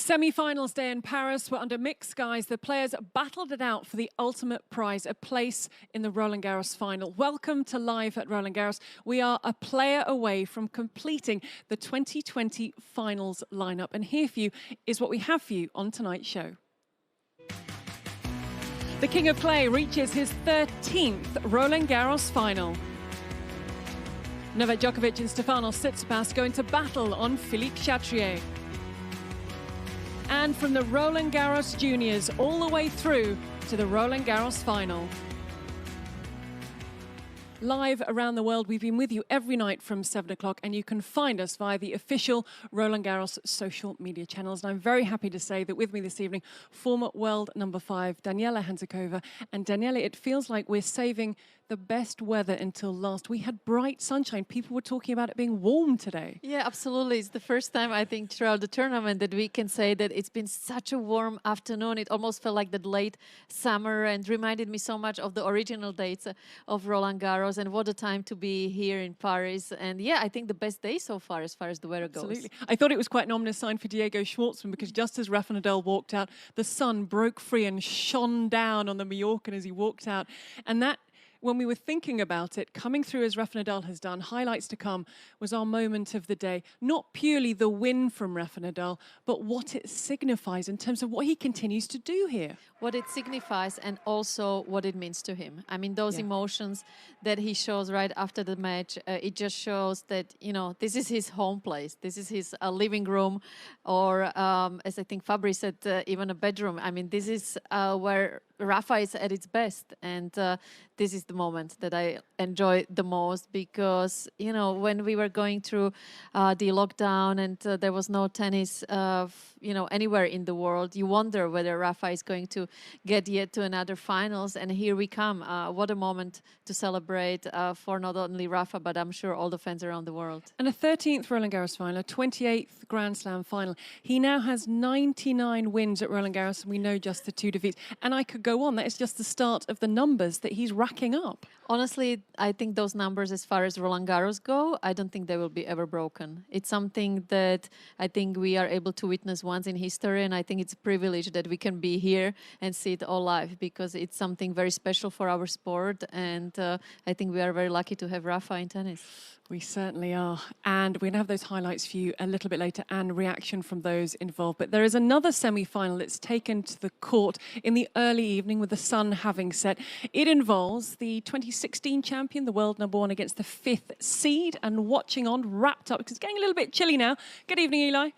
Semi-finals day in Paris were under mixed skies. The players battled it out for the ultimate prize, a place in the Roland-Garros final. Welcome to Live at Roland-Garros. We are a player away from completing the 2020 finals lineup. And here for you is what we have for you on tonight's show. The King of Clay reaches his 13th Roland-Garros final. Novak Djokovic and Stefano Sitsurpass going to battle on Philippe Chatrier. And from the Roland-Garros juniors all the way through to the Roland-Garros final. Live around the world, we've been with you every night from 7 o'clock, and you can find us via the official Roland-Garros social media channels. And I'm very happy to say that with me this evening, former world number 5, Daniela Hanzikova. And Daniela, it feels like we're saving the best weather until last. We had bright sunshine. People were talking about it being warm today. Yeah, absolutely. It's the first time, I think, throughout the tournament that we can say that it's been such a warm afternoon. It almost felt like the late summer and reminded me so much of the original dates of Roland-Garros. And what a time to be here in Paris. And yeah, I think the best day so far as the weather goes. Absolutely. I thought it was quite an ominous sign for Diego Schwartzman, because just as Rafa Nadal walked out, the sun broke free and shone down on the Mallorcan as he walked out. And that, when we were thinking about it, coming through as Rafa Nadal has done, highlights to come, was our moment of the day. Not purely the win from Rafa Nadal, but what it signifies in terms of what he continues to do here. What it signifies and also what it means to him. I mean, those emotions that he shows right after the match, it just shows that, you know, this is his home place. This is his living room, or as I think Fabri said, even a bedroom. I mean, this is where Rafa is at its best. And this is the moment that I enjoy the most, because, you know, when we were going through the lockdown and there was no tennis, you know, anywhere in the world, you wonder whether Rafa is going to get yet to another finals. And here we come. What a moment to celebrate for not only Rafa, but I'm sure all the fans around the world. And a 13th Roland-Garros final, a 28th Grand Slam final. He now has 99 wins at Roland-Garros, and we know just the 2 defeats. And I could go on. That is just the start of the numbers that he's racking up. Honestly, I think those numbers, as far as Roland-Garros go, I don't think they will be ever broken. It's something that I think we are able to witness once in history, and I think it's a privilege that we can be here and see it all live, because it's something very special for our sport, and I think we are very lucky to have Rafa in tennis. We certainly are. And we're going to have those highlights for you a little bit later and reaction from those involved. But there is another semi-final that's taken to the court in the early evening with the sun having set. It involves the 2016 champion, the world number 1, against the 5th seed, and watching on, wrapped up, because it's getting a little bit chilly now. Good evening, Eli.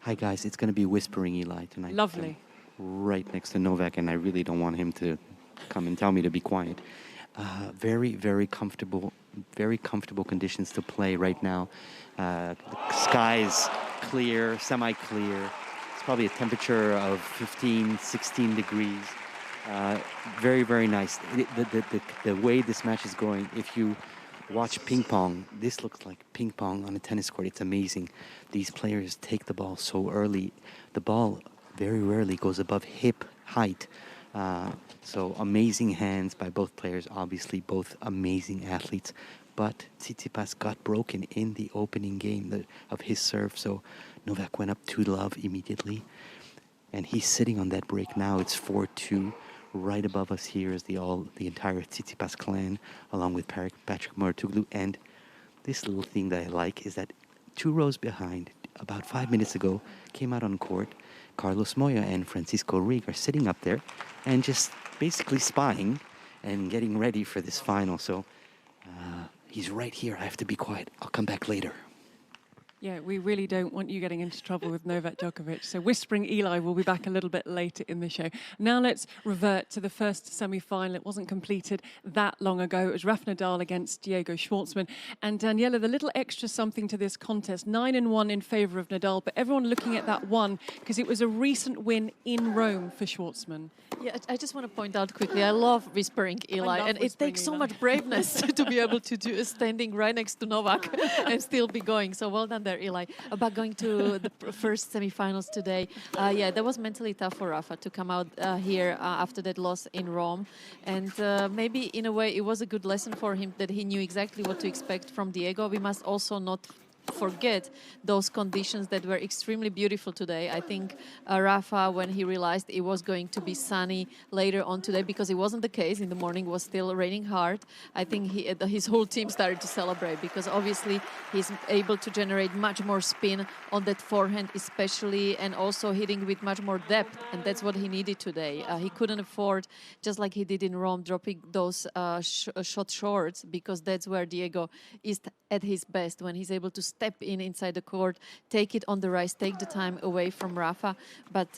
Hi, guys. It's going to be whispering Eli tonight. Lovely. Right next to Novak, and I really don't want him to come and tell me to be quiet. Very comfortable conditions to play right now. The sky's clear, semi-clear. It's probably a temperature of 15, 16 degrees. Very nice. The way this match is going, if you watch ping pong, this looks like ping pong on a tennis court. It's amazing. These players take the ball so early. The ball very rarely goes above hip height. So amazing hands by both players, obviously both amazing athletes. But Tsitsipas got broken in the opening game of his serve, so Novak went up 2-love immediately. And he's sitting on that break now. It's 4-2. Right above us here is the entire Tsitsipas clan, along with Patrick Mouratoglou. And this little thing that I like is that 2 rows behind, about 5 minutes ago, came out on court. Carlos Moya and Francisco Rieg are sitting up there and just basically spying and getting ready for this final. So he's right here. I have to be quiet. I'll come back later. Yeah, we really don't want you getting into trouble with Novak Djokovic. So Whispering Eli will be back a little bit later in the show. Now let's revert to the first semi-final. It wasn't completed that long ago. It was Rafa Nadal against Diego Schwartzman. And Daniela, the little extra something to this contest, 9-1 in favour of Nadal, but everyone looking at that one because it was a recent win in Rome for Schwartzman. Yeah, I just want to point out quickly, I love Whispering Eli, and it takes so much braveness to be able to do standing right next to Novak and still be going. So well done there, Eli. About going to the first semi-finals today, yeah, that was mentally tough for Rafa to come out here after that loss in Rome. And maybe in a way it was a good lesson for him that he knew exactly what to expect from Diego. We must also not forget those conditions that were extremely beautiful today. I think Rafa, when he realized it was going to be sunny later on today, because it wasn't the case, in the morning was still raining hard, I think his whole team started to celebrate, because obviously he's able to generate much more spin on that forehand especially, and also hitting with much more depth, and that's what he needed today. He couldn't afford, just like he did in Rome, dropping those shot shorts, because that's where Diego is at his best, when he's able to step inside the court, take it on the rise, take the time away from Rafa. But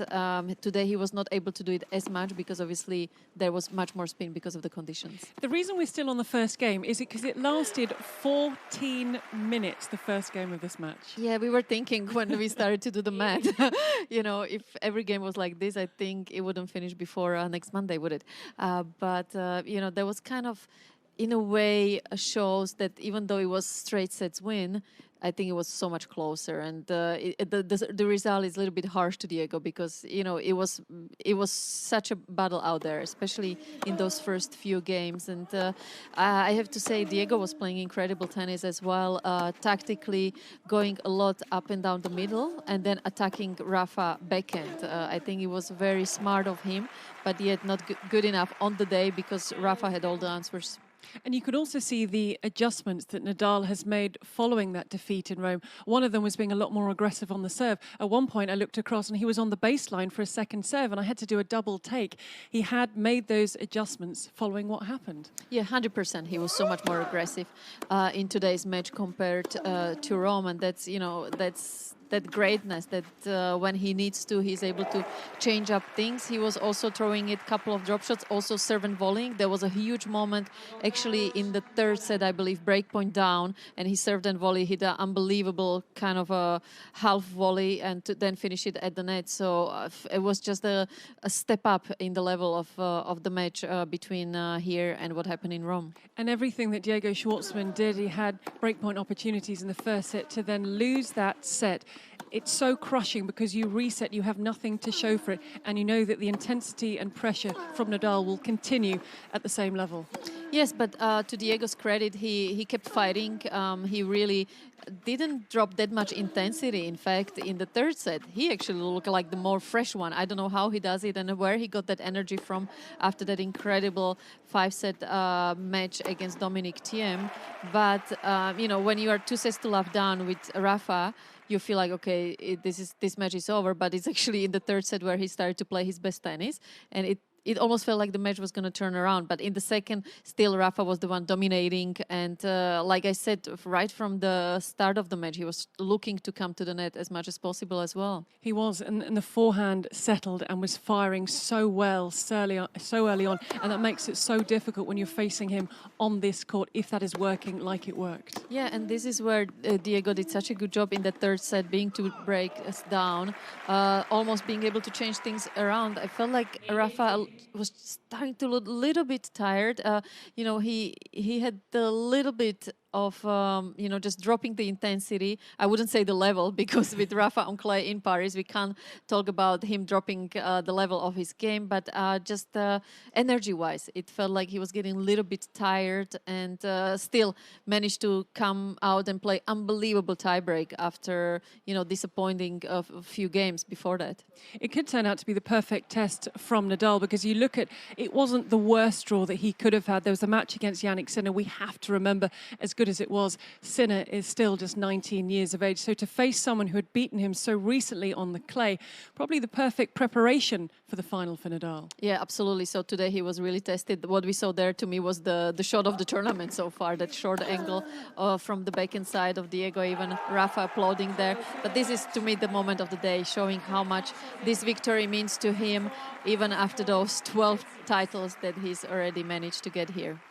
today he was not able to do it as much, because obviously there was much more spin because of the conditions. The reason we're still on the first game is because it lasted 14 minutes, the first game of this match. Yeah, we were thinking when we started to do the math, if every game was like this, I think it wouldn't finish before next Monday, would it? But there was kind of, in a way, shows that even though it was straight sets win, I think it was so much closer, and the result is a little bit harsh to Diego, because it was such a battle out there, especially in those first few games. And I have to say, Diego was playing incredible tennis as well, tactically going a lot up and down the middle, and then attacking Rafa backhand. I think it was very smart of him, but yet not good enough on the day, because Rafa had all the answers. And you could also see the adjustments that Nadal has made following that defeat in Rome. One of them was being a lot more aggressive on the serve. At one point, I looked across and he was on the baseline for a second serve, and I had to do a double take. He had made those adjustments following what happened. Yeah, 100%. He was so much more aggressive in today's match compared to Rome, and that's that greatness that when he needs to, he's able to change up things. He was also throwing it a couple of drop shots, also serve and volleying. There was a huge moment actually in the third set, I believe, break point down, and he served and volley, hit an unbelievable kind of a half volley, and to then finish it at the net. So it was just a step up in the level of the match between here and what happened in Rome. And everything that Diego Schwartzman did, he had breakpoint opportunities in the first set to then lose that set. It's so crushing, because you reset, you have nothing to show for it, and you know that the intensity and pressure from Nadal will continue at the same level. Yes, but to Diego's credit, he kept fighting. He really didn't drop that much intensity. In fact, in the third set, he actually looked like the more fresh one. I don't know how he does it and where he got that energy from after that incredible 5-set match against Dominic Thiem. But, when you are 2 sets to love down with Rafa, you feel like, okay, this match is over, but it's actually in the third set where he started to play his best tennis, and it almost felt like the match was going to turn around. But in the second, still Rafa was the one dominating. And like I said, right from the start of the match, he was looking to come to the net as much as possible as well. He was, and the forehand settled and was firing so well so early on. And that makes it so difficult when you're facing him on this court, if that is working like it worked. Yeah, and this is where Diego did such a good job in the third set, being to break us down, almost being able to change things around. I felt like Rafa was starting to look a little bit tired. He had a little bit of, just dropping the intensity. I wouldn't say the level, because with Rafa on clay in Paris, we can't talk about him dropping the level of his game, but just energy-wise, it felt like he was getting a little bit tired, and still managed to come out and play unbelievable tiebreak after, disappointing a few games before that. It could turn out to be the perfect test from Nadal, because you look at, it wasn't the worst draw that he could have had. There was a match against Jannik Sinner. We have to remember, as good as it was, Sinner is still just 19 years of age. So to face someone who had beaten him so recently on the clay, probably the perfect preparation for the final for Nadal. Yeah, absolutely. So today he was really tested. What we saw there, to me, was the shot of the tournament so far, that short angle from the backhand side of Diego, even Rafa applauding there. But this is, to me, the moment of the day, showing how much this victory means to him, even after those 12 titles that he's already managed to get here.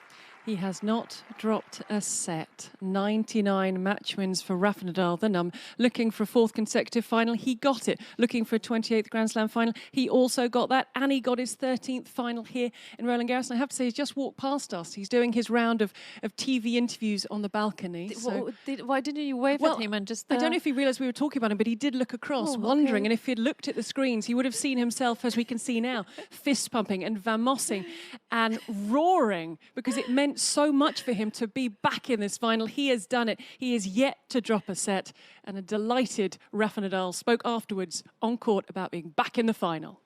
He has not dropped a set. 99 match wins for Rafa Nadal, the Num. Looking for a 4th consecutive final, he got it. Looking for a 28th Grand Slam final, he also got that. And he got his 13th final here in Roland-Garros. And I have to say, he's just walked past us. He's doing his round of TV interviews on the balcony. Why didn't you wave at him and just... I don't know if he realised we were talking about him, but he did look across, wondering. And if he'd looked at the screens, he would have seen himself, as we can see now, fist pumping and vamossing. and roaring because it meant so much for him to be back in this final. He has done it. He is yet to drop a set. And a delighted Rafa Nadal spoke afterwards on court about being back in the final.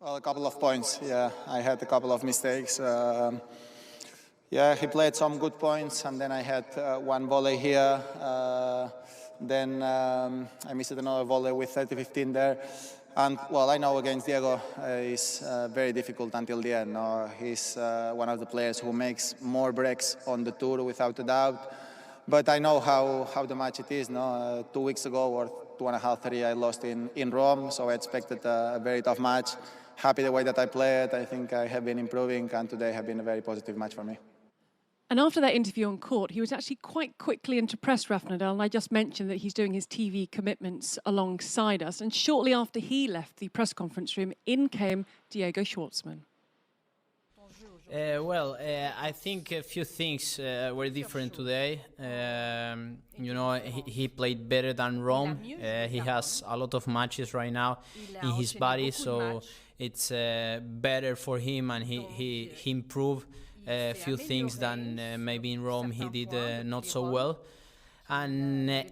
Well, a couple of points. Yeah, I had a couple of mistakes. Yeah, he played some good points, and then I had one volley here. Then I missed another volley with 30-15 there. And, well, I know against Diego is very difficult until the end. No? He's one of the players who makes more breaks on the tour, without a doubt. But I know how the match it is. No? 2 weeks ago, or 2.5, 3, I lost in Rome, so I expected a very tough match. Happy the way that I played. I think I have been improving, and today has been a very positive match for me. And after that interview on court, he was actually quite quickly into press, Rafa Nadal, and I just mentioned that he's doing his TV commitments alongside us. And shortly after he left the press conference room, in came Diego Schwartzman. I think a few things were different today. He played better than Rome. He has a lot of matches right now in his body, so it's better for him, and he improved a few things than maybe in Rome he did not so well. And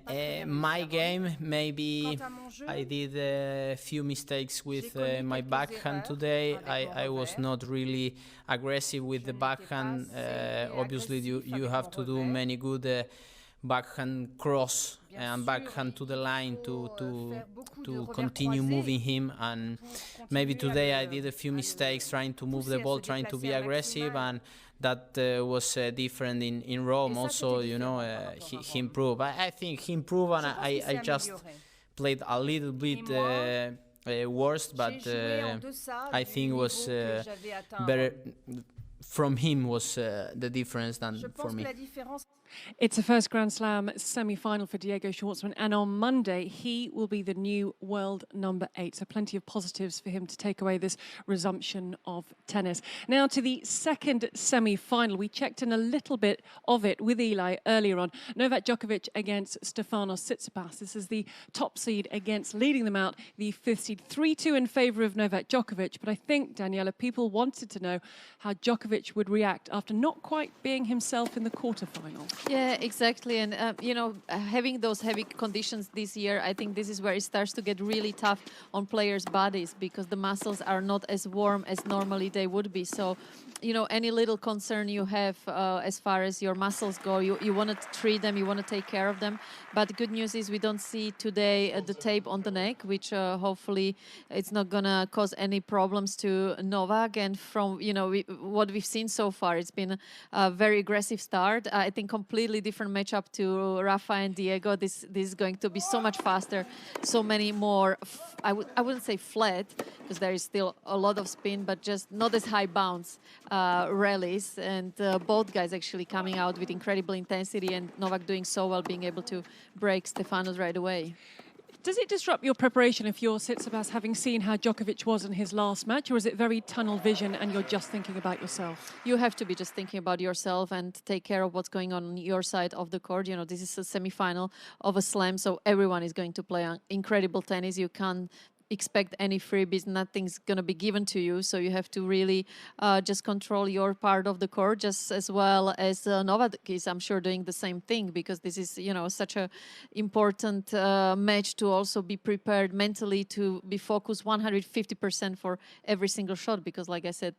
my game, maybe I did a few mistakes with my backhand today. I was not really aggressive with the backhand. Obviously, you have to do many good backhand cross and backhand to the line to continue moving him. And maybe today I did a few mistakes trying to move the ball, trying to be aggressive, and that was different in Rome. Also, he improved. I think he improved, and I just played a little bit worse, but I think was better from him was the difference than for me. It's a first Grand Slam semi-final for Diego Schwartzman, and on Monday he will be the new world number 8. So plenty of positives for him to take away this resumption of tennis. Now to the second semi-final. We checked in a little bit of it with Eli earlier on. Novak Djokovic against Stefano Sitsurpass. This is the top seed against, leading them out, the 5th seed. 3-2 in favour of Novak Djokovic. But I think, Daniela, people wanted to know how Djokovic would react after not quite being himself in the quarterfinal. Yeah, exactly. And, having those heavy conditions this year, I think this is where it starts to get really tough on players' bodies, because the muscles are not as warm as normally they would be. So, any little concern you have as far as your muscles go, you want to treat them, you want to take care of them. But the good news is we don't see today the tape on the neck, which hopefully it's not going to cause any problems to Novak. And from, what we've seen so far, it's been a very aggressive start. I think completely different matchup to Rafa and Diego. This is going to be so much faster, so many more, I wouldn't say flat, because there is still a lot of spin, but just not as high bounce rallies. And both guys actually coming out with incredible intensity, and Novak doing so well, being able to break Stefano's right away. Does it disrupt your preparation if you're Tsitsipas, having seen how Djokovic was in his last match, or is it very tunnel vision and you're just thinking about yourself? You have to be just thinking about yourself and take care of what's going on your side of the court. This is a semi-final of a slam, so everyone is going to play incredible tennis. You can't expect any freebies. Nothing's going to be given to you, so you have to really just control your part of the court, just as well as Novak is, I'm sure, doing the same thing, because this is such a important match to also be prepared mentally, to be focused 150% for every single shot, because like I said,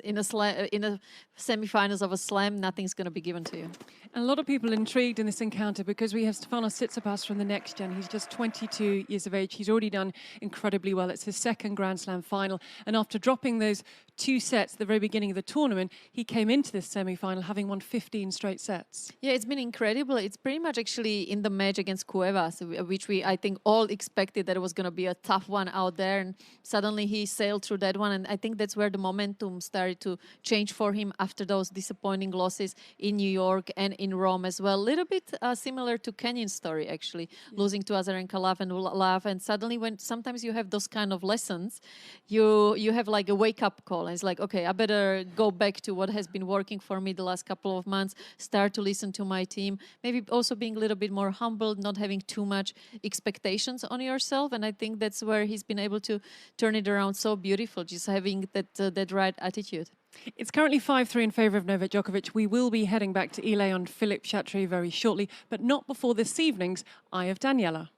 in a semi-finals of a slam, nothing's going to be given to you. And a lot of people intrigued in this encounter because we have Stefano Tsitsipas from the next gen. He's just 22 years of age. He's already done incredibly well. It's his second Grand Slam final. And after dropping those 2 sets at the very beginning of the tournament, he came into this semi-final having won 15 straight sets. Yeah, it's been incredible. It's pretty much actually in the match against Cuevas, which I think all expected that it was going to be a tough one out there. And suddenly he sailed through that one. And I think that's where the momentum started to change for him after those disappointing losses in New York and in Rome as well. A little bit similar to Kenyon's story, actually, losing to Azarenka and Love. And suddenly, when sometimes you have those kind of lessons, you have like a wake-up call. And it's like, okay, I better go back to what has been working for me the last couple of months, start to listen to my team, maybe also being a little bit more humble, not having too much expectations on yourself. And I think that's where he's been able to turn it around so beautiful, just having that right attitude. It's currently 5-3 in favour of Novak Djokovic. We will be heading back to Ile on Philippe Chatrier very shortly, but not before this evening's Eye of Daniela.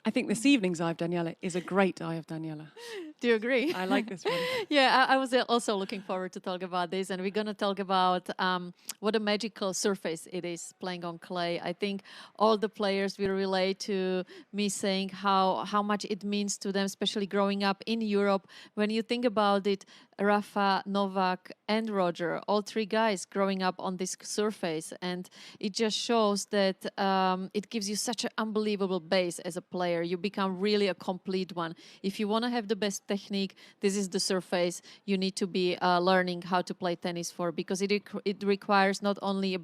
I think this evening's Eye of Daniela is a great Eye of Daniela. Do you agree? I like this one. Yeah, I was also looking forward to talk about this, and we're going to talk about what a magical surface it is playing on clay. I think all the players will relate to me saying how much it means to them, especially growing up in Europe. When you think about it, Rafa, Novak, and Roger, all three guys growing up on this surface, and it just shows that it gives you such an unbelievable base as a player. You become really a complete one. If you want to have the best technique, this is the surface you need to be learning how to play tennis for, because it requires not only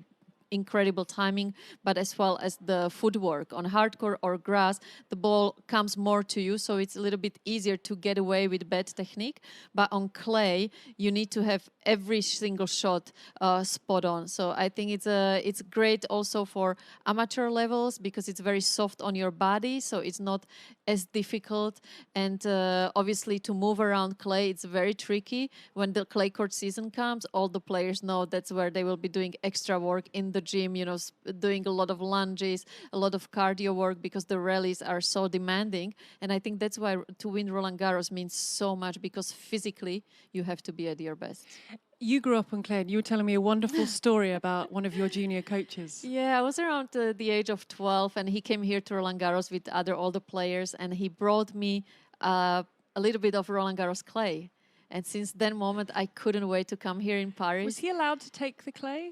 incredible timing, but as well as the footwork. On hardcore or grass, the ball comes more to you, so it's a little bit easier to get away with bad technique. But on clay, you need to have every single shot spot on. So I think it's great also for amateur levels, because it's very soft on your body, so it's not as difficult. And obviously to move around clay, it's very tricky. When the clay court season comes, all the players know that's where they will be doing extra work in the gym, you know, doing a lot of lunges, a lot of cardio work, because the rallies are so demanding. And I think that's why to win Roland-Garros means so much, because physically you have to be at your best. You grew up on clay, and you were telling me a wonderful story about one of your junior coaches. Yeah, I was around the age of 12, and he came here to Roland-Garros with other older players, and he brought me a little bit of Roland-Garros clay. And since that moment, I couldn't wait to come here in Paris. Was he allowed to take the clay?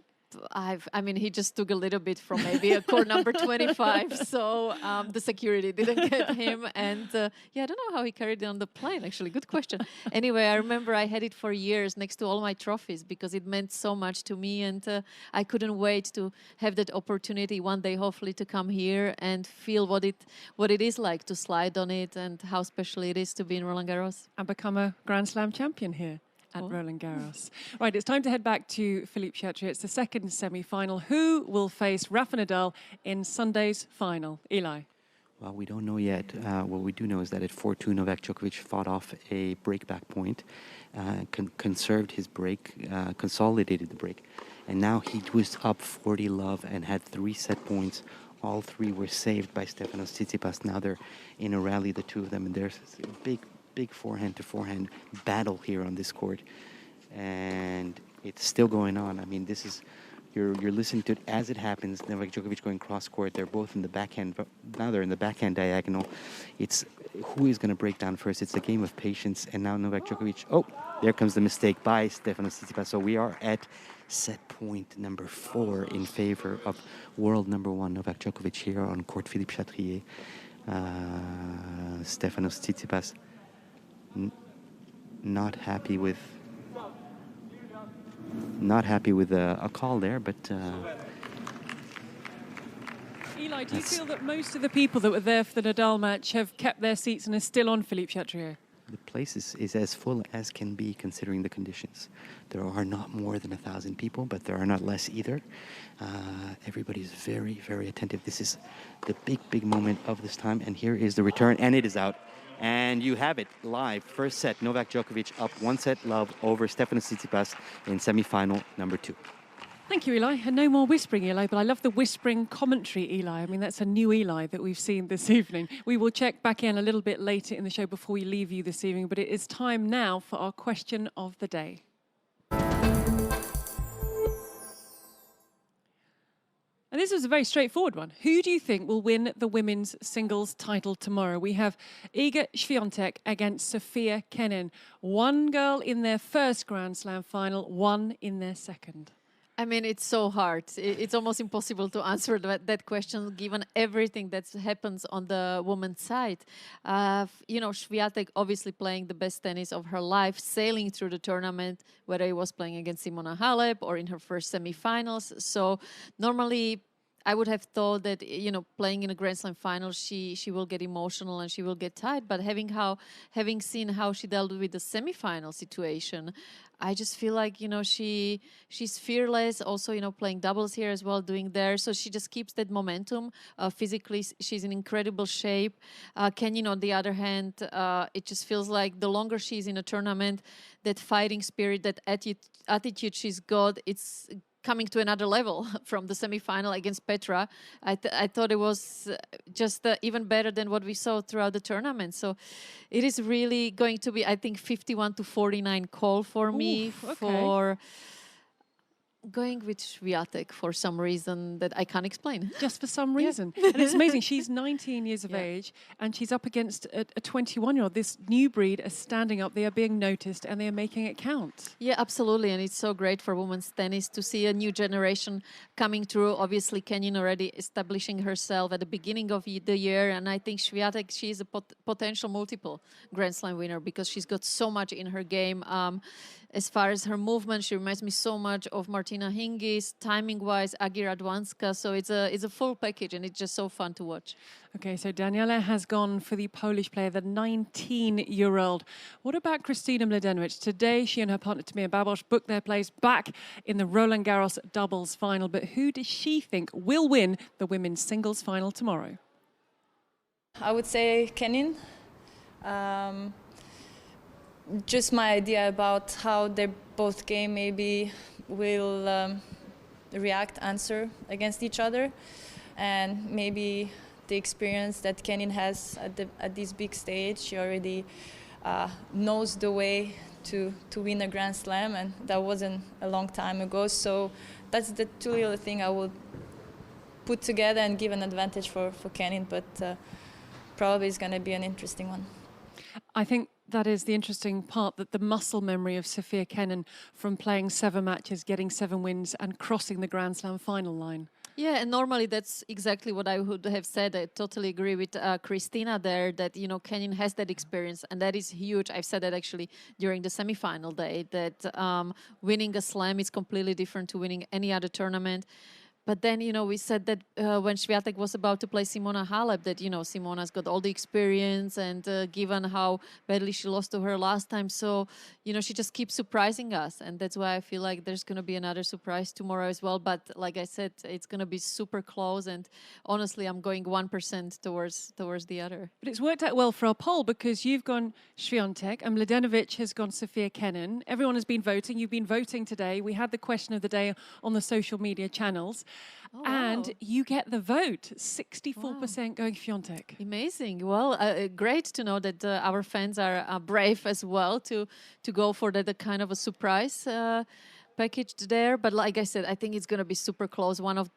I mean, he just took a little bit from maybe a court number 25, so the security didn't get him. And yeah, I don't know how he carried it on the plane, actually. Good question. Anyway, I remember I had it for years next to all my trophies, because it meant so much to me, and I couldn't wait to have that opportunity one day, hopefully, to come here and feel what it is like to slide on it, and how special it is to be in Roland-Garros. And become a Grand Slam champion here at Roland-Garros. Right, it's time to head back to Philippe Chatrier. It's the second semi-final. Who will face Rafa Nadal in Sunday's final? Eli. Well, we don't know yet. What we do know is that at 4-2, Novak Djokovic fought off a break-back point, conserved his break, consolidated the break, and now he was up 40-love and had 3 set points. All 3 were saved by Stefano Tsitsipas. Now they're in a rally, the two of them, and there's a big forehand-to-forehand battle here on this court, and it's still going on. I mean, this is you're listening to it as it happens. Novak Djokovic going cross court. They're both in the backhand. Now they're in the backhand diagonal. It's who is going to break down first. It's a game of patience. And now Novak Djokovic. Oh, there comes the mistake by Stefano Tsitsipas. So we are at set point number 4 in favor of world number 1 Novak Djokovic here on court Philippe Chatrier. Stefano Tsitsipas. Not happy with a call there, but Eli, do you feel that most of the people that were there for the Nadal match have kept their seats and are still on Philippe Chatrier? The place is as full as can be considering the conditions. There are not more than 1,000 people, but there are not less either. Everybody's very, very attentive. This is the big moment of this time, and here is the return, and it is out. And you have it live. First set, Novak Djokovic up 1-love over Stefano Tsitsipas in semi-final number 2. Thank you, Eli. And no more whispering, Eli, but I love the whispering commentary, Eli. I mean, that's a new Eli that we've seen this evening. We will check back in a little bit later in the show before we leave you this evening, but it is time now for our question of the day. And this is a very straightforward one. Who do you think will win the women's singles title tomorrow? We have Iga Świątek against Sofia Kenin. One girl in their first Grand Slam final, one in their second. I mean, it's so hard. It's almost impossible to answer that question, given everything that happens on the women's side. You know, Świątek obviously playing the best tennis of her life, sailing through the tournament, whether it was playing against Simona Halep or in her first semifinals. So normally, I would have thought that, playing in a Grand Slam final, she will get emotional and she will get tired. But having seen how she dealt with the semifinal situation, I just feel like, she's fearless. Also, playing doubles here as well, doing there. So she just keeps that momentum. Physically, she's in incredible shape. Kenin, on the other hand, it just feels like the longer she's in a tournament, that fighting spirit, that attitude she's got, it's coming to another level from the semifinal against Petra. I thought it was just even better than what we saw throughout the tournament. So it is really going to be, I think, 51-49 call for me. Okay. For going with Swiatek for some reason that I can't explain. Just for some reason. And it's amazing. She's 19 years of Yeah. age and she's up against a 21-year-old. This new breed are standing up. They are being noticed and they are making it count. Yeah, absolutely. And it's so great for women's tennis to see a new generation coming through. Obviously, Kenin already establishing herself at the beginning of the year. And I think Swiatek, she's a potential multiple Grand Slam winner because she's got so much in her game. As far as her movement, she reminds me so much of Martina Hingis, timing-wise, Agi Radwanska. So it's a full package, and it's just so fun to watch. Okay, so Daniela has gone for the Polish player, the 19-year-old. What about Christina Bladenovich? Today, she and her partner Tamir Babos booked their place back in the Roland-Garros doubles final. But who does she think will win the women's singles final tomorrow? I would say Kenin. Just my idea about how they both game maybe will answer against each other, and maybe the experience that Kenin has at this big stage. She already knows the way to win a Grand Slam, and that wasn't a long time ago. So that's the two little thing I would put together and give an advantage for Kenin, but probably it's going to be an interesting one. I think that is the interesting part, that the muscle memory of Sofia Kenin from playing 7 matches, getting 7 wins and crossing the Grand Slam final line. Yeah, and normally that's exactly what I would have said. I totally agree with Christina there that, Kenin has that experience, and that is huge. I've said that actually during the semifinal day, that winning a slam is completely different to winning any other tournament. But then, we said that when Swiatek was about to play Simona Halep, that, Simona's got all the experience and given how badly she lost to her last time. So, she just keeps surprising us. And that's why I feel like there's going to be another surprise tomorrow as well. But like I said, it's going to be super close. And honestly, I'm going 1% towards the other. But it's worked out well for our poll because you've gone Swiatek and Mladenovic has gone Sofia Kenin. Everyone has been voting. You've been voting today. We had the question of the day on the social media channels. Oh, and wow. you get the vote, 64% going Swiatek. Amazing. Well, great to know that our fans are brave as well to go for that kind of a surprise package there. But like I said, I think it's going to be super close. One of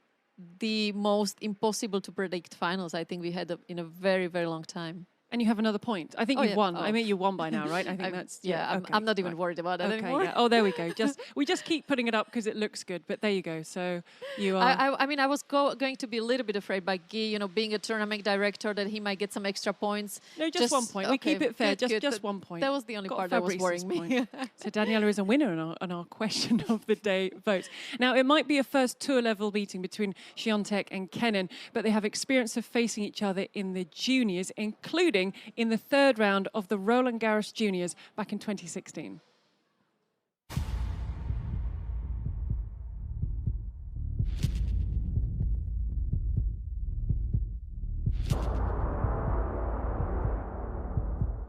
the most impossible to predict finals I think we had in a very, very long time. And you have another point. I think you've won. Oh. I mean, you won by now, right? I think that's... I'm not even worried about that anymore. Yeah. Oh, there we go. We just keep putting it up because it looks good. But there you go. So you are... I mean, I was going to be a little bit afraid by Guy, being a tournament director, that he might get some extra points. No, just 1 point. We keep it fair. Just 1 point. That was the only part that was worrying me. So Daniela is a winner on our question of the day votes. Now, it might be a first tour-level meeting between Swiatek and Kenin, but they have experience of facing each other in the juniors, including in the third round of the Roland-Garros Juniors back in 2016.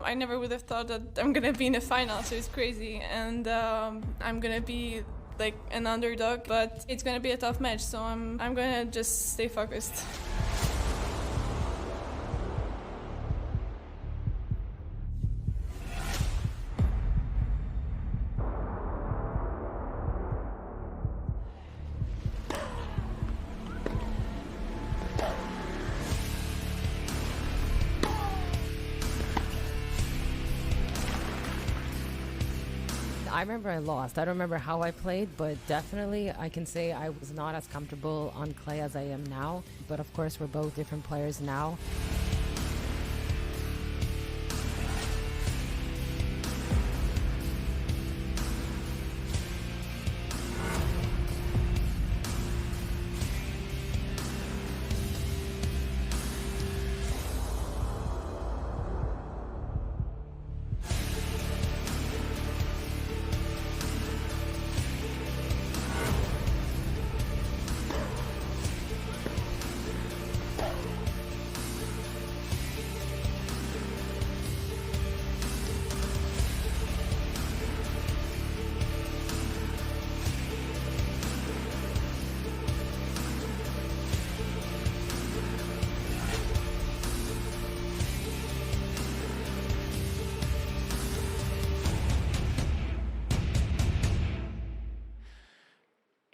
I never would have thought that I'm gonna be in the final, so it's crazy, and I'm gonna be like an underdog, but it's gonna be a tough match, so I'm gonna just stay focused. I remember I lost. I don't remember how I played, but definitely I can say I was not as comfortable on clay as I am now. But of course, we're both different players now.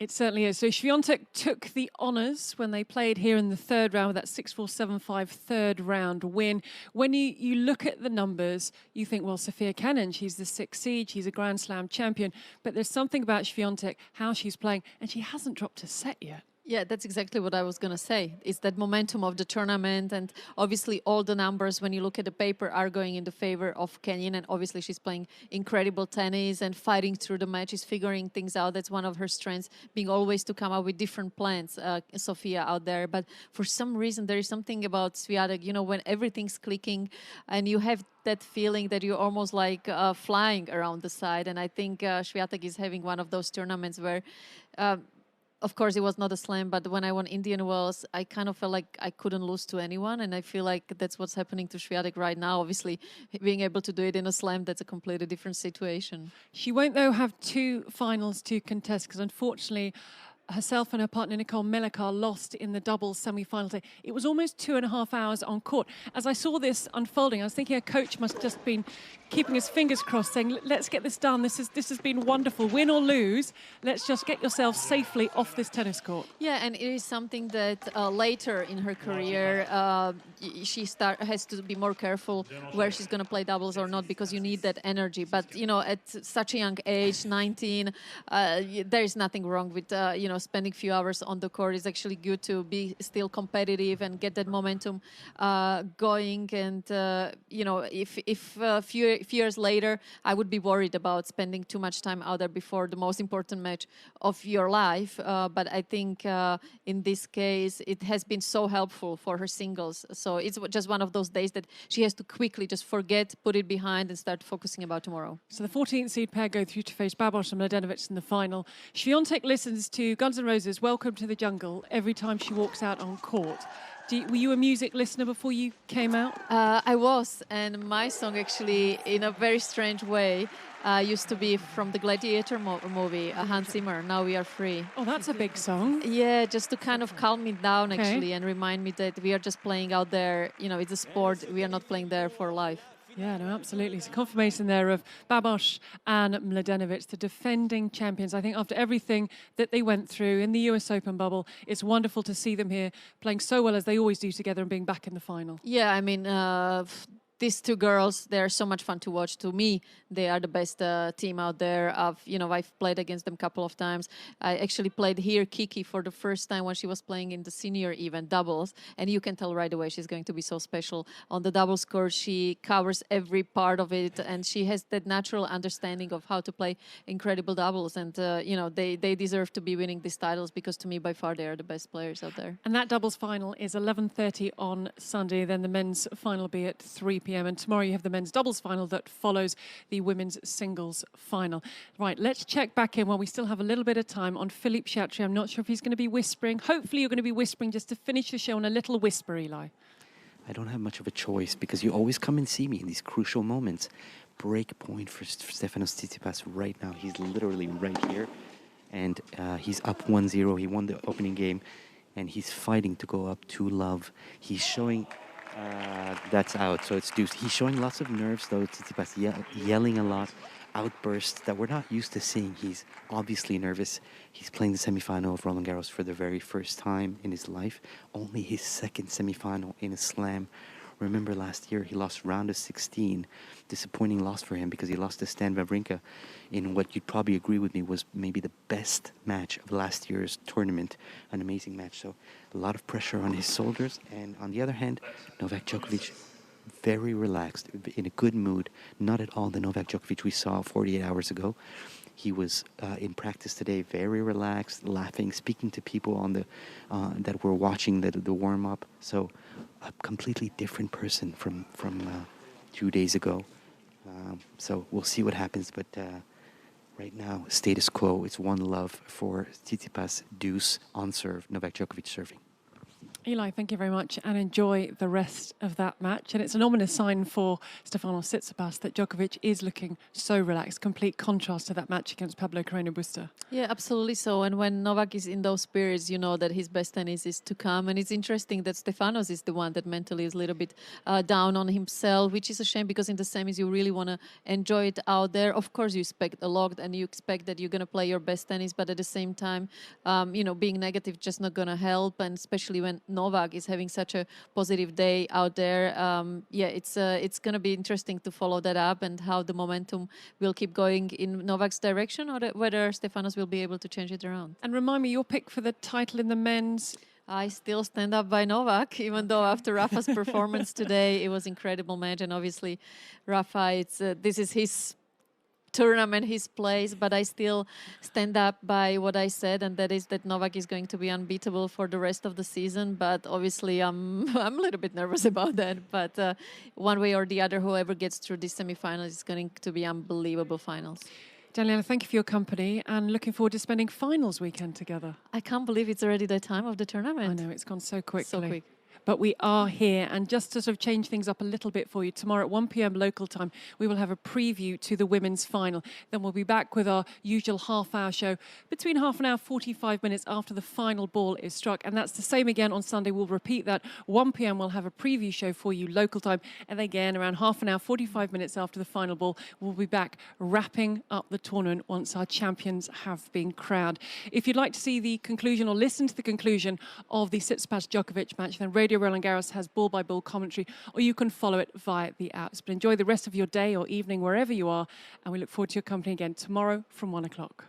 It certainly is. So Świątek took the honours when they played here in the third round with that 6-4, 7-5 third round win. When you look at the numbers, you think, well, Sofia Kenin, she's the 6th seed, she's a Grand Slam champion. But there's something about Świątek, how she's playing, and she hasn't dropped a set yet. Yeah, that's exactly what I was going to say. It's that momentum of the tournament, and obviously all the numbers, when you look at the paper, are going in the favor of Kenyan, and obviously she's playing incredible tennis and fighting through the matches, figuring things out. That's one of her strengths, being always to come up with different plans, Sofia out there. But for some reason, there is something about Swiatek, you know, when everything's clicking and you have that feeling that you're almost like flying around the side. And I think Swiatek is having one of those tournaments where... of course, it was not a slam, but when I won Indian Wells, I kind of felt like I couldn't lose to anyone, and I feel like that's what's happening to Swiatek right now. Obviously, being able to do it in a slam, that's a completely different situation. She won't, though, have two finals to contest, because unfortunately, herself and her partner Nicole Melekar lost in the doubles semi-final day. It was almost 2.5 hours on court. As I saw this unfolding, I was thinking a coach must have just been keeping his fingers crossed, saying, let's get this done. This has been wonderful. Win or lose, let's just get yourself safely off this tennis court. Yeah, and it is something that later in her career, she has to be more careful where she's going to play doubles or not, because you need that energy. But, you know, at such a young age, 19, there is nothing wrong with, you know, spending a few hours on the court. Is actually good to be still competitive and get that momentum going. And, you know, if a few years later, I would be worried about spending too much time out there before the most important match of your life. But I think in this case, it has been so helpful for her singles. So it's just one of those days that she has to quickly just forget, put it behind, and start focusing about tomorrow. So the 14th seed pair go through to face Babos and Bladenovich in the final. Świątek listens to Guns N' Roses' Welcome to the Jungle every time she walks out on court. Were you a music listener before you came out? I was, and my song actually, in a very strange way, used to be from the Gladiator movie, Hans Zimmer, Now We Are Free. Oh, that's a big song. Yeah, just to kind of calm me down, actually, and remind me that we are just playing out there, you know, it's a sport, we are not playing there for life. Yeah, no, absolutely. So confirmation there of Babos and Mladenovic, the defending champions. I think after everything that they went through in the US Open bubble, it's wonderful to see them here playing so well as they always do together and being back in the final. Yeah, I mean, these two girls, they're so much fun to watch. To me, they are the best team out there. I've played against them a couple of times. I actually played here Kiki for the first time when she was playing in the senior event, doubles. And you can tell right away she's going to be so special. On the doubles court, she covers every part of it. And she has that natural understanding of how to play incredible doubles. And, they deserve to be winning these titles, because to me, by far, they are the best players out there. And that doubles final is 11:30 on Sunday. Then the men's final will be at 3 p.m. And tomorrow you have the men's doubles final that follows the women's singles final. Right, let's check back in while we still have a little bit of time on Philippe Chatrier. I'm not sure if he's going to be whispering. Hopefully you're going to be whispering just to finish the show on a little whisper, Eli. I don't have much of a choice, because you always come and see me in these crucial moments. Break point for Stefano Sitsurpass right now. He's literally right here. And he's up 1-0. He won the opening game. And he's fighting to go up 2-love. He's showing... that's out, so it's deuce. He's showing lots of nerves, though. Tsitsipas yelling a lot, outbursts that we're not used to seeing. He's obviously nervous. He's playing the semifinal of Roland-Garros for the very first time in his life. Only his second semifinal in a slam. Remember last year he lost round of 16. Disappointing loss for him, because he lost to Stan Wawrinka in what you'd probably agree with me was maybe the best match of last year's tournament. An amazing match. So a lot of pressure on his shoulders. And on the other hand, Novak Djokovic, very relaxed, in a good mood. Not at all the Novak Djokovic we saw 48 hours ago. He was in practice today, very relaxed, laughing, speaking to people on the that were watching the warm-up. So a completely different person from 2 days ago. So we'll see what happens. But right now, status quo. It's 1-love for Tsitsipas, deuce on serve, Novak Djokovic serving. Eli, thank you very much, and enjoy the rest of that match. And it's an ominous sign for Stefano Sitsurpass that Djokovic is looking so relaxed, complete contrast to that match against Pablo Carreño Busta. Yeah, absolutely so. And when Novak is in those spirits, you know that his best tennis is to come. And it's interesting that Stefanos is the one that mentally is a little bit down on himself, which is a shame because in the semis you really want to enjoy it out there. Of course, you expect a lot and you expect that you're going to play your best tennis, but at the same time, you know, being negative just not going to help. And especially when Novak is having such a positive day out there, yeah, it's going to be interesting to follow that up and how the momentum will keep going in Novak's direction, or whether Stefanos will be able to change it around. And remind me, your pick for the title in the men's? I still stand up by Novak, even though after Rafa's performance today, it was an incredible match. And obviously, Rafa, this is his tournament, his place, but I still stand up by what I said, and that is that Novak is going to be unbeatable for the rest of the season. But obviously, I'm a little bit nervous about that. But one way or the other, whoever gets through this semi-finals is going to be unbelievable finals. Daniela, thank you for your company and looking forward to spending finals weekend together. I can't believe it's already the time of the tournament. I know, it's gone so quickly. So quick. But we are here, and just to sort of change things up a little bit for you, tomorrow at 1 p.m. local time, we will have a preview to the women's final. Then we'll be back with our usual half-hour show between half an hour, 45 minutes after the final ball is struck. And that's the same again on Sunday. We'll repeat that. 1 p.m. we'll have a preview show for you local time. And again, around half an hour, 45 minutes after the final ball, we'll be back wrapping up the tournament once our champions have been crowned. If you'd like to see the conclusion or listen to the conclusion of the Tsitsipas Djokovic match, then Radio Roland-Garros has ball-by-ball commentary, or you can follow it via the apps. But enjoy the rest of your day or evening wherever you are, and we look forward to your company again tomorrow from 1 o'clock.